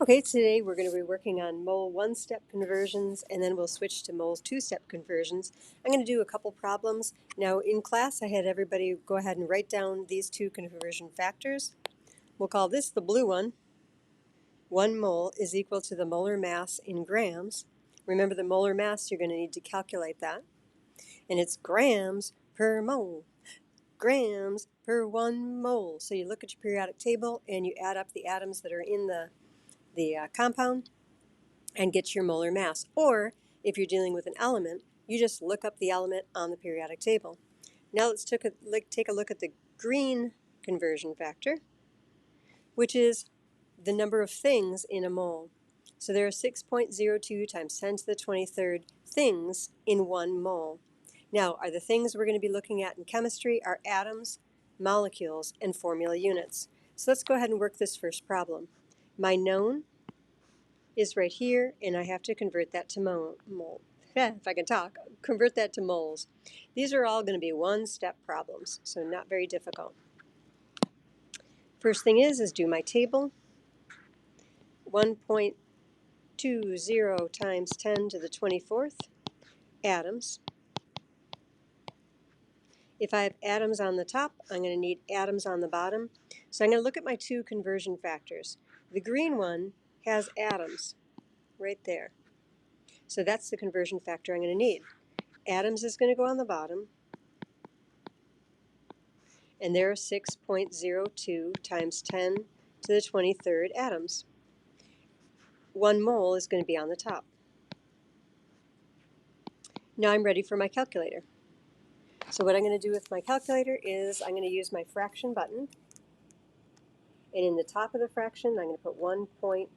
Okay, today we're going to be working on mole one-step conversions, and then we'll switch to mole two-step conversions. I'm going to do a couple problems. Now in class I had everybody go ahead and write down these two conversion factors. We'll call this the blue one. 1 mole is equal to the molar mass in grams. Remember the molar mass, you're going to need to calculate that. And it's grams per mole. Grams per 1 mole. So you look at your periodic table and you add up the atoms that are in the compound and get your molar mass. Or if you're dealing with an element, you just look up the element on the periodic table. Now let's take a look at the green conversion factor, which is the number of things in a mole. So there are 6.02 times 10 to the 23rd things in 1 mole. Now, are the things we're going to be looking at in chemistry are atoms, molecules, and formula units. So let's go ahead and work this first problem. My known is right here, and I have to convert that to mole. If I can talk, convert that to moles. These are all going to be one-step problems, so not very difficult. First thing is do my table. 1.20 times 10 to the 24th atoms. If I have atoms on the top, I'm going to need atoms on the bottom. So I'm going to look at my two conversion factors. The green one has atoms right there. So that's the conversion factor I'm going to need. Atoms is going to go on the bottom, and there are 6.02 times 10 to the 23rd atoms. 1 mole is going to be on the top. Now I'm ready for my calculator. So what I'm going to do with my calculator is I'm going to use my fraction button, and in the top of the fraction I'm going to put 1.20,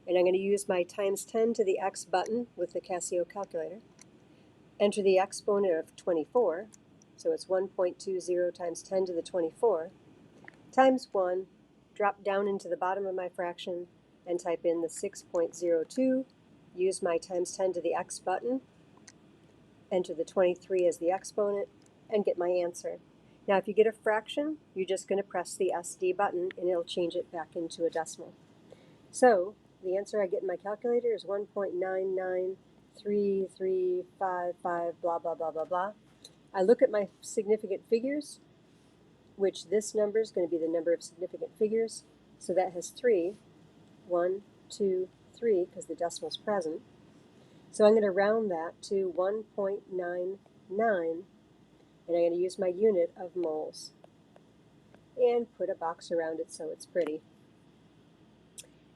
and I'm going to use my times 10 to the x button with the Casio calculator. Enter the exponent of 24, so it's 1.20 times 10 to the 24, times 1, drop down into the bottom of my fraction and type in the 6.02, use my times 10 to the x button, enter the 23 as the exponent, and get my answer. Now if you get a fraction, you're just going to press the SD button and it'll change it back into a decimal. So the answer I get in my calculator is 1.993355 blah blah blah blah blah. I look at my significant figures, which this number is going to be the number of significant figures. So that has 3, 1, 2, 3, because the decimal's present. So I'm going to round that to 1.99, and I'm going to use my unit of moles and put a box around it so it's pretty.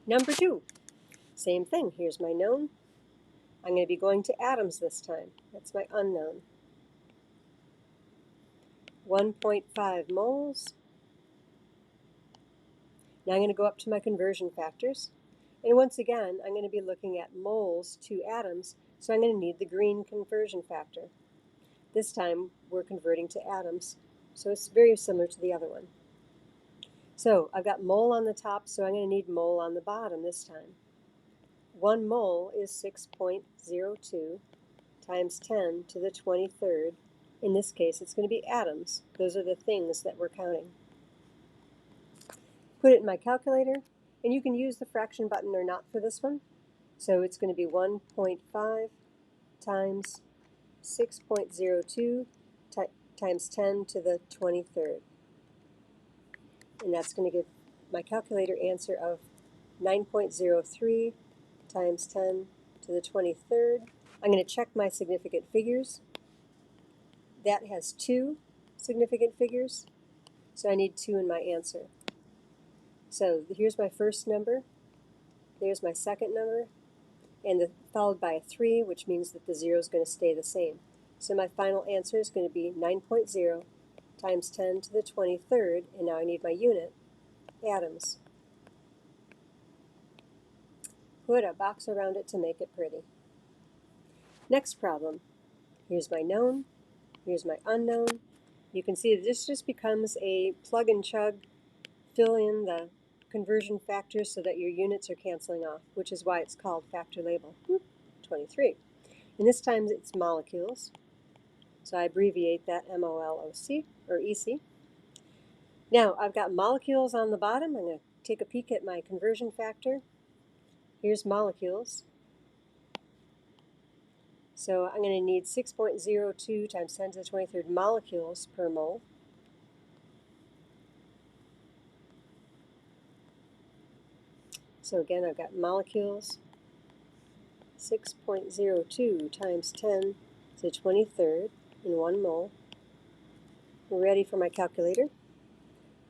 Number 2, same thing. Here's my known. I'm going to be going to atoms this time. That's my unknown. 1.5 moles. Now I'm going to go up to my conversion factors. And once again, I'm going to be looking at moles to atoms, so I'm going to need the green conversion factor. This time we're converting to atoms, so it's very similar to the other one. So I've got mole on the top, so I'm going to need mole on the bottom this time. 1 mole is 6.02 times 10 to the 23rd. In this case, it's going to be atoms. Those are the things that we're counting. Put it in my calculator, and you can use the fraction button or not for this one. So it's going to be 1.5 times 6.02 times 10 to the 23rd. And that's going to give my calculator answer of 9.03 times 10 to the 23rd. I'm going to check my significant figures. That has 2 significant figures, so I need 2 in my answer. So here's my first number, there's my second number, and followed by a 3, which means that the 0 is going to stay the same. So my final answer is going to be 9.0 times 10 to the 23rd, and now I need my unit, atoms. Put a box around it to make it pretty. Next problem. Here's my known, here's my unknown. You can see that this just becomes a plug and chug, fill in the conversion factors so that your units are canceling off, which is why it's called factor label. 23. And this time it's molecules, so I abbreviate that MOLOC or EC. Now I've got molecules on the bottom. I'm going to take a peek at my conversion factor. Here's molecules. So I'm going to need 6.02 times 10 to the 23rd molecules per mole. So again, I've got molecules, 6.02 times 10 to the 23rd in 1 mole. We're ready for my calculator.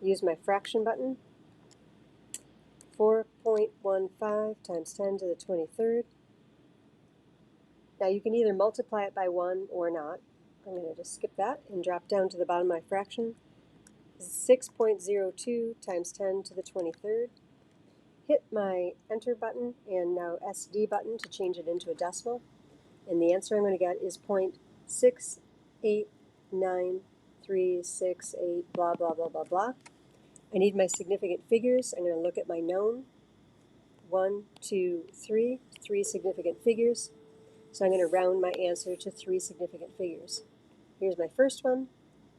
Use my fraction button. 4.15 times 10 to the 23rd. Now you can either multiply it by 1 or not. I'm going to just skip that and drop down to the bottom of my fraction. 6.02 times 10 to the 23rd. Hit my enter button and now SD button to change it into a decimal. And the answer I'm going to get is 0.68938, blah, blah, blah, blah, blah. I need my significant figures. I'm going to look at my known. 1, 2, 3, 3 significant figures. So I'm going to round my answer to 3 significant figures. Here's my first one,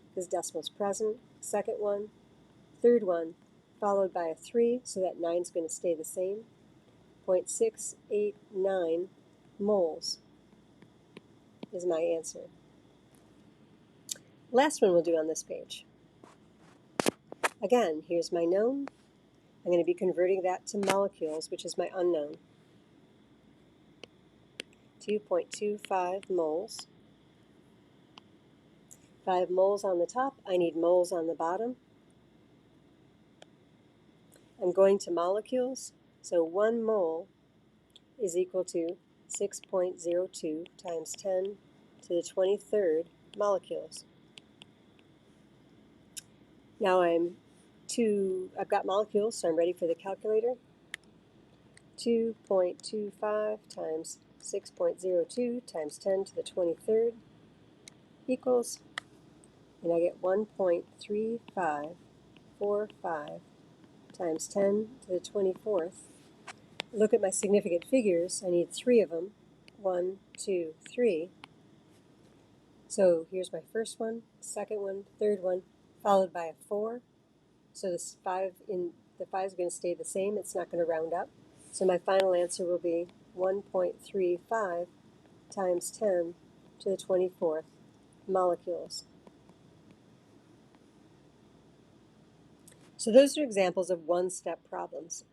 because decimal's present. Second one, third one, followed by a 3, so that 9 is going to stay the same. 0.689 moles is my answer. Last one we'll do on this page. Again, here's my known. I'm going to be converting that to molecules, which is my unknown. 2.25 moles. 5 moles on the top. I need moles on the bottom. I'm going to molecules. So 1 mole is equal to 6.02 times 10 to the 23rd molecules. Now I've got molecules, so I'm ready for the calculator. 2.25 times 6.02 times 10 to the 23rd equals, and I get 1.3545 times 10 to the 24th. Look at my significant figures. I need 3 of them. 1, 2, 3. So here's my first one, second one, third one, followed by a 4. So this 5 the 5 is going to stay the same. It's not going to round up. So my final answer will be 1.35 times 10 to the 24th molecules. So those are examples of one-step problems.